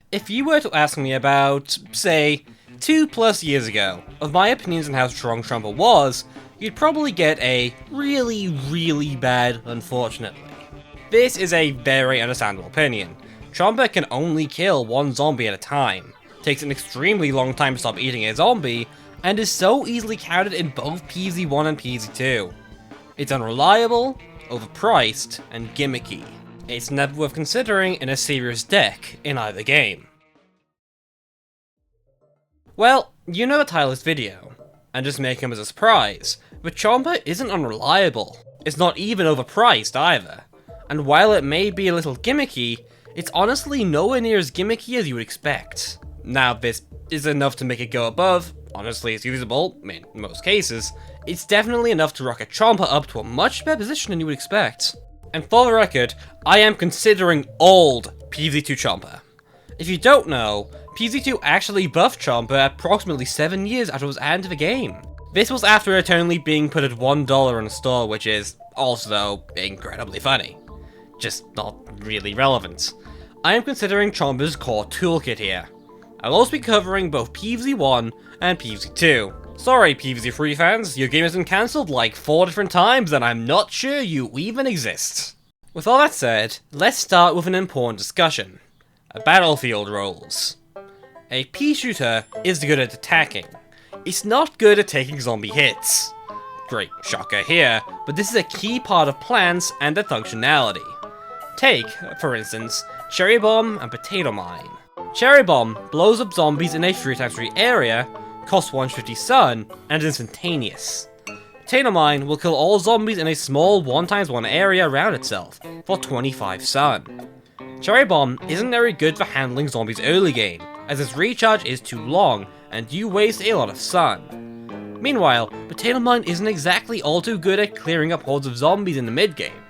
If you were to ask me about, say, 2+ years ago, of my opinions on how strong Chomper was, you'd probably get a really bad unfortunately. This is a very understandable opinion. Chomper can only kill one zombie at a time, takes an extremely long time to stop eating a zombie, and is so easily countered in both PvZ1 and PvZ2. It's unreliable, overpriced, and gimmicky. It's never worth considering in a serious deck in either game. Well, you know the title of this video, and just make him as a surprise, but Chomper isn't unreliable. It's not even overpriced either. And while it may be a little gimmicky, it's honestly nowhere near as gimmicky as you would expect. Now, if this is enough to make it go above, honestly it's usable, in most cases, it's definitely enough to rock a Chomper up to a much better position than you would expect. And for the record, I am considering old PvZ2 Chomper. If you don't know, PvZ2 actually buffed Chomper approximately 7 years after it was added to the game. This was after it only being put at $1 in the store, which is also incredibly funny. Just not really relevant. I am considering Chomper's core toolkit here. I'll also be covering both PvZ1 and PvZ2. Sorry PvZ3 fans, your game has been cancelled like 4 different times and I'm not sure you even exist. With all that said, let's start with an important discussion. Battlefield roles. A pea shooter is good at attacking. It's not good at taking zombie hits. Great shocker here, but this is a key part of plans and their functionality. Take, for instance, Cherry Bomb and Potato Mine. Cherry Bomb blows up zombies in a 3x3 area, costs 150 sun, and is instantaneous. Potato Mine will kill all zombies in a small 1x1 area around itself, for 25 sun. Cherry Bomb isn't very good for handling zombies early game, as its recharge is too long, and you waste a lot of sun. Meanwhile, Potato Mine isn't exactly all too good at clearing up hordes of zombies in the mid game.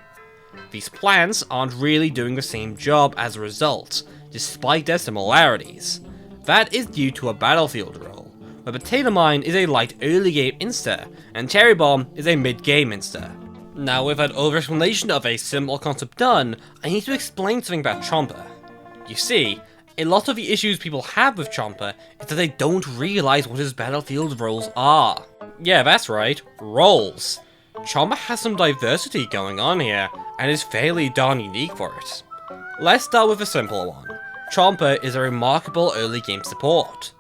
These plants aren't really doing the same job as a result, despite their similarities. That is due to a battlefield role, where Potato Mine is a light early game insta, and Cherry Bomb is a mid game insta. Now with that over-explanation of a simple concept done, I need to explain something about Chomper. You see, a lot of the issues people have with Chomper is that they don't realize what his battlefield roles are. Yeah, that's right, roles. Chomper has some diversity going on here, and is fairly darn unique for it. Let's start with a simple one. Chomper is a remarkable early game support.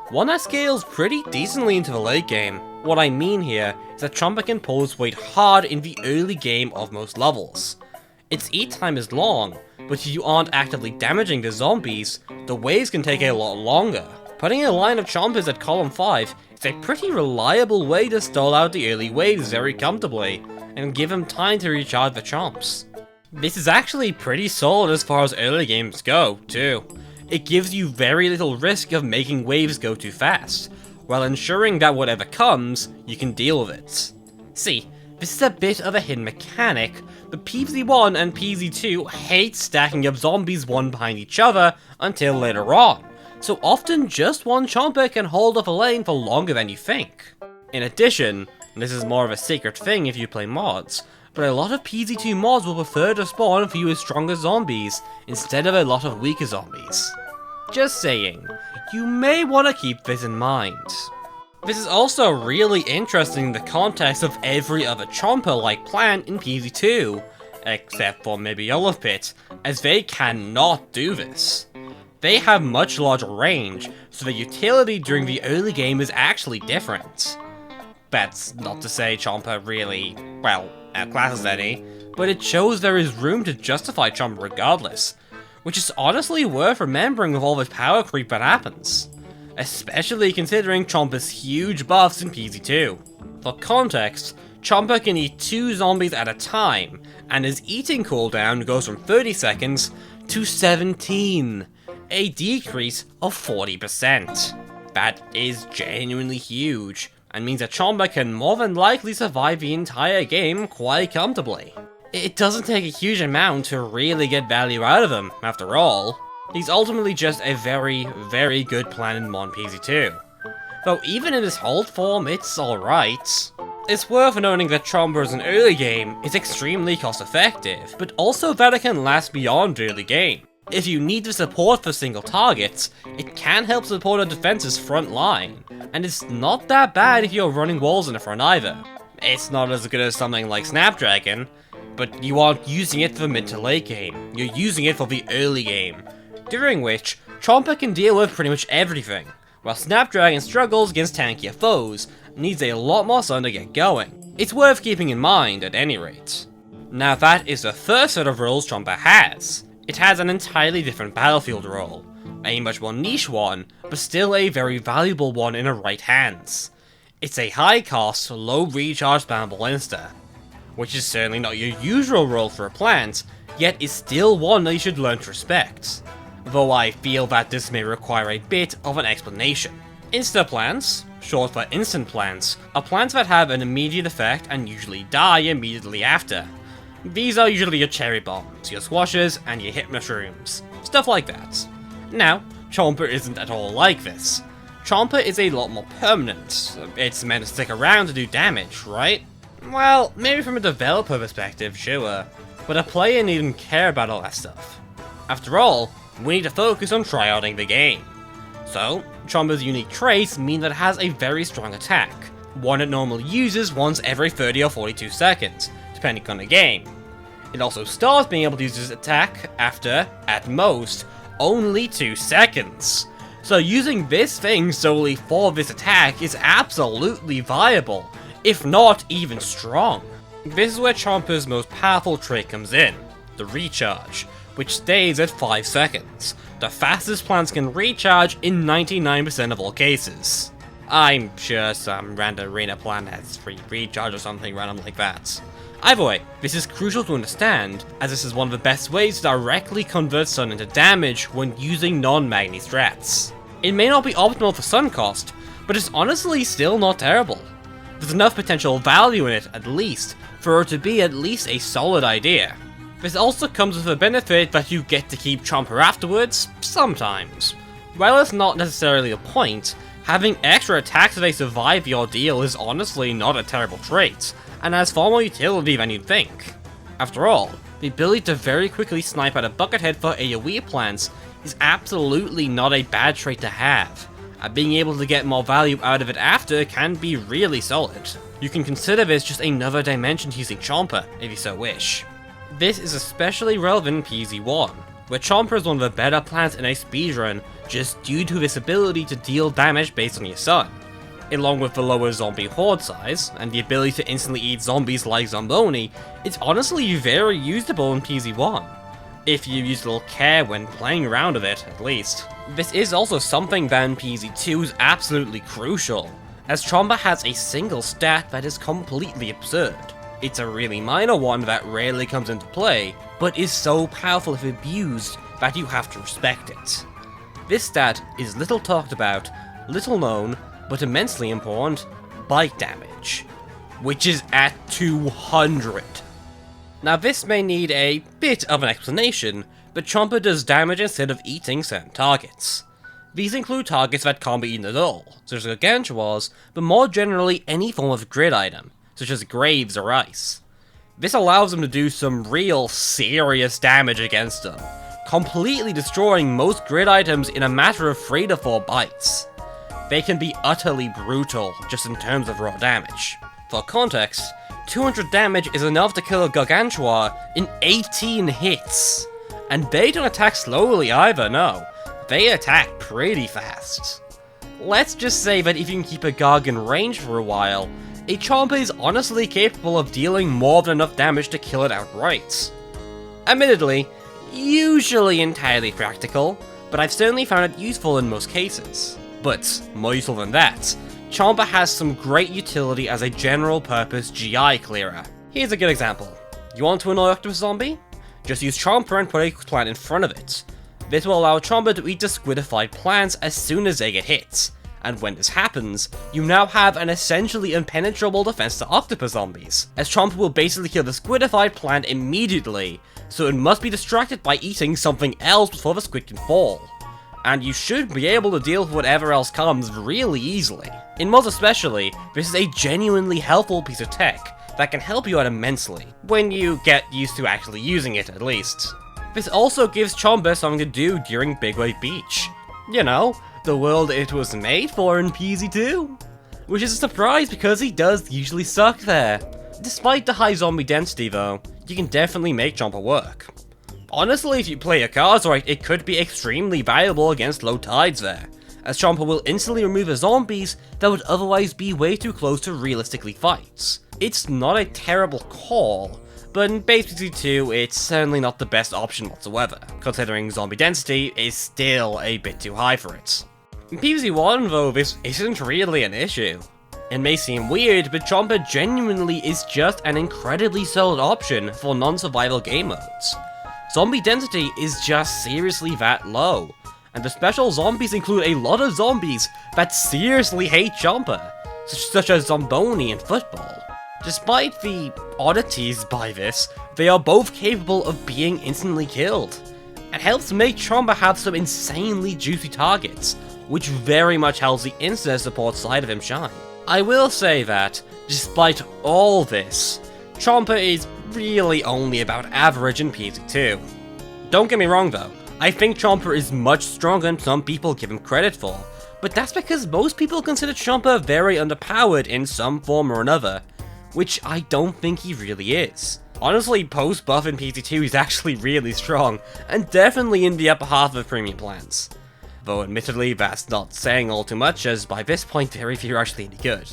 One that scales pretty decently into the late game. What I mean here is that Chomper can pull his weight hard in the early game of most levels. Its eat time is long, but if you aren't actively damaging the zombies, the waves can take a lot longer. Putting a line of Chompers at column 5 is a pretty reliable way to stall out the early waves very comfortably, and give them time to recharge the Chomps. This is actually pretty solid as far as early games go, too. It gives you very little risk of making waves go too fast, while ensuring that whatever comes, you can deal with it. See, this is a bit of a hidden mechanic, but PvZ1 and PvZ2 hate stacking up zombies one behind each other until later on, so often just one Chomper can hold off a lane for longer than you think. In addition, and this is more of a secret thing if you play mods, but a lot of PvZ2 mods will prefer to spawn a few stronger zombies instead of a lot of weaker zombies. Just saying, you may want to keep this in mind. This is also really interesting in the context of every other Chomper-like plant in PvZ2, except for maybe Olive Pit, as they cannot do this. They have much larger range, so their utility during the early game is actually different. That's not to say Chomper really, well, outclasses any, but it shows there is room to justify Chomper regardless, which is honestly worth remembering with all this power creep that happens. Especially considering Chomper's huge buffs in PvZ2. For context, Chomper can eat 2 zombies at a time, and his eating cooldown goes from 30 seconds to 17, a decrease of 40%. That is genuinely huge, and means that Chomper can more than likely survive the entire game quite comfortably. It doesn't take a huge amount to really get value out of him, after all. He's ultimately just a very good plan in Mon PvZ2. Though even in his hold form, it's alright. It's worth noting that Chomper as an early game is extremely cost effective, but also that it can last beyond early game. If you need the support for single targets, it can help support a defense's front line, and it's not that bad if you're running walls in the front either. It's not as good as something like Snapdragon, but you aren't using it for the mid to late game, you're using it for the early game, during which Chomper can deal with pretty much everything, while Snapdragon struggles against tankier foes, and needs a lot more sun to get going. It's worth keeping in mind at any rate. Now that is the first set of roles Chomper has. It has an entirely different battlefield role, a much more niche one, but still a very valuable one in the right hands. It's a high cost, low recharge spammable Insta, which is certainly not your usual role for a plant, yet is still one that you should learn to respect, though I feel that this may require a bit of an explanation. Insta plants, short for instant plants, are plants that have an immediate effect and usually die immediately after. These are usually your cherry bombs, your squashes, and your hit mushrooms, stuff like that. Now, Chomper isn't at all like this. Chomper is a lot more permanent. It's meant to stick around to do damage, right? Well, maybe from a developer perspective, sure, but a player needn't care about all that stuff. After all, we need to focus on tryouting the game. So, Chomper's unique traits mean that it has a very strong attack, one it normally uses once every 30 or 42 seconds, depending on the game. It also starts being able to use this attack after, at most, only 2 seconds. So using this thing solely for this attack is absolutely viable, if not even strong. This is where Chomper's most powerful trait comes in, the recharge, which stays at 5 seconds, the fastest plants can recharge in 99% of all cases. I'm sure some random arena plant has free recharge or something random like that. Either way, this is crucial to understand, as this is one of the best ways to directly convert sun into damage when using non-Magni strats. It may not be optimal for sun cost, but it's honestly still not terrible. There's enough potential value in it, at least, for it to be at least a solid idea. This also comes with the benefit that you get to keep Chomper afterwards, sometimes. While it's not necessarily the point, having extra attacks if they survive the ordeal is honestly not a terrible trait, and has far more utility than you'd think. After all, the ability to very quickly snipe out a buckethead for AoE plants is absolutely not a bad trait to have, and being able to get more value out of it after can be really solid. You can consider this just another dimension to using Chomper, if you so wish. This is especially relevant in PZ1, where Chomper is one of the better plants in a speedrun just due to this ability to deal damage based on your sun. Along with the lower zombie horde size, and the ability to instantly eat zombies like Zomboni, it's honestly very usable in PZ1. If you use a little care when playing around with it, at least. This is also something that in PZ2 is absolutely crucial, as Chomper has a single stat that is completely absurd. It's a really minor one that rarely comes into play, but is so powerful if abused that you have to respect it. This stat is little talked about, little known, but immensely important, bite damage, which is at 200. Now this may need a bit of an explanation, but Chomper does damage instead of eating certain targets. These include targets that can't be eaten at all, such as Gargantuars, but more generally any form of grid item, such as graves or ice. This allows them to do some real serious damage against them, completely destroying most grid items in a matter of 3 to 4 bites. They can be utterly brutal, just in terms of raw damage. For context, 200 damage is enough to kill a Gargantuar in 18 hits. And they don't attack slowly either, no. They attack pretty fast. Let's just say that if you can keep a Garg in range for a while, a Chomper is honestly capable of dealing more than enough damage to kill it outright. Admittedly, usually entirely practical, but I've certainly found it useful in most cases. But, more useful than that, Chomper has some great utility as a general purpose GI clearer. Here's a good example. You want to annoy Octopus Zombie? Just use Chomper and put a plant in front of it. This will allow Chomper to eat the squidified plants as soon as they get hit. And when this happens, you now have an essentially impenetrable defense to Octopus Zombies, as Chomper will basically kill the squidified plant immediately, so it must be distracted by eating something else before the squid can fall. And you should be able to deal with whatever else comes really easily. In mods especially, this is a genuinely helpful piece of tech that can help you out immensely, when you get used to actually using it at least. This also gives Chomper something to do during Big Wave Beach. You know, the world it was made for in PZ2. Which is a surprise because he does usually suck there. Despite the high zombie density though, you can definitely make Chomper work. Honestly, if you play your cards right, it could be extremely valuable against low tides there, as Chomper will instantly remove the zombies that would otherwise be way too close to realistically fights. It's not a terrible call, but in base PZ2, it's certainly not the best option whatsoever, considering zombie density is still a bit too high for it. In PZ1 though, this isn't really an issue. It may seem weird, but Chomper genuinely is just an incredibly solid option for non-survival game modes. Zombie density is just seriously that low, and the special zombies include a lot of zombies that seriously hate Chomper, such as Zomboni and Football. Despite the oddities by this, they are both capable of being instantly killed, and helps make Chomper have some insanely juicy targets, which very much helps the Insta support side of him shine. I will say that, despite all this, Chomper is really only about average in PZ2. Don't get me wrong though, I think Chomper is much stronger than some people give him credit for, but that's because most people consider Chomper very underpowered in some form or another, which I don't think he really is. Honestly, post-buff in PZ2 is actually really strong, and definitely in the upper half of premium plans. Though admittedly that's not saying all too much, as by this point very few are actually any good.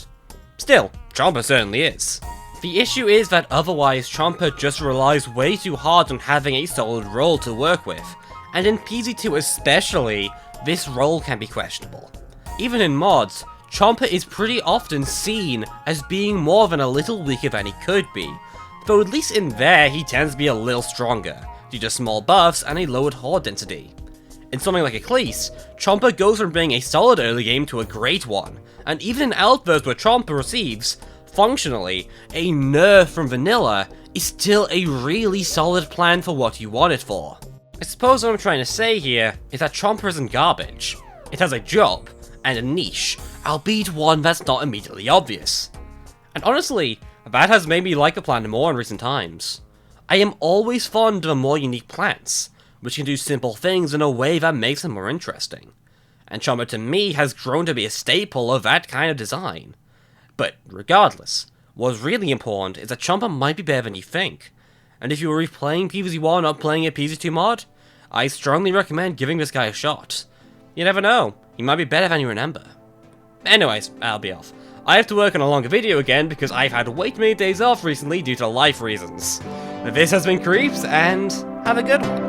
Still, Chomper certainly is. The issue is that otherwise Chomper just relies way too hard on having a solid role to work with, and in PZ2 especially, this role can be questionable. Even in mods, Chomper is pretty often seen as being more than a little weaker than he could be, though at least in there he tends to be a little stronger, due to small buffs and a lowered horde density. In something like Ecclese, Chomper goes from being a solid early game to a great one, and even in AltverZ where Chomper receives, functionally, a nerf from vanilla is still a really solid plan for what you want it for. I suppose what I'm trying to say here is that Chomper isn't garbage. It has a job, and a niche, albeit one that's not immediately obvious. And honestly, that has made me like the plan more in recent times. I am always fond of more unique plants, which can do simple things in a way that makes them more interesting. And Chomper to me has grown to be a staple of that kind of design. But regardless, what's really important is that Chomper might be better than you think. And if you were replaying PZ1 or playing a PZ2 mod, I strongly recommend giving this guy a shot. You never know, he might be better than you remember. Anyways, I'll be off. I have to work on a longer video again because I've had way too many days off recently due to life reasons. This has been Creeps, and have a good one.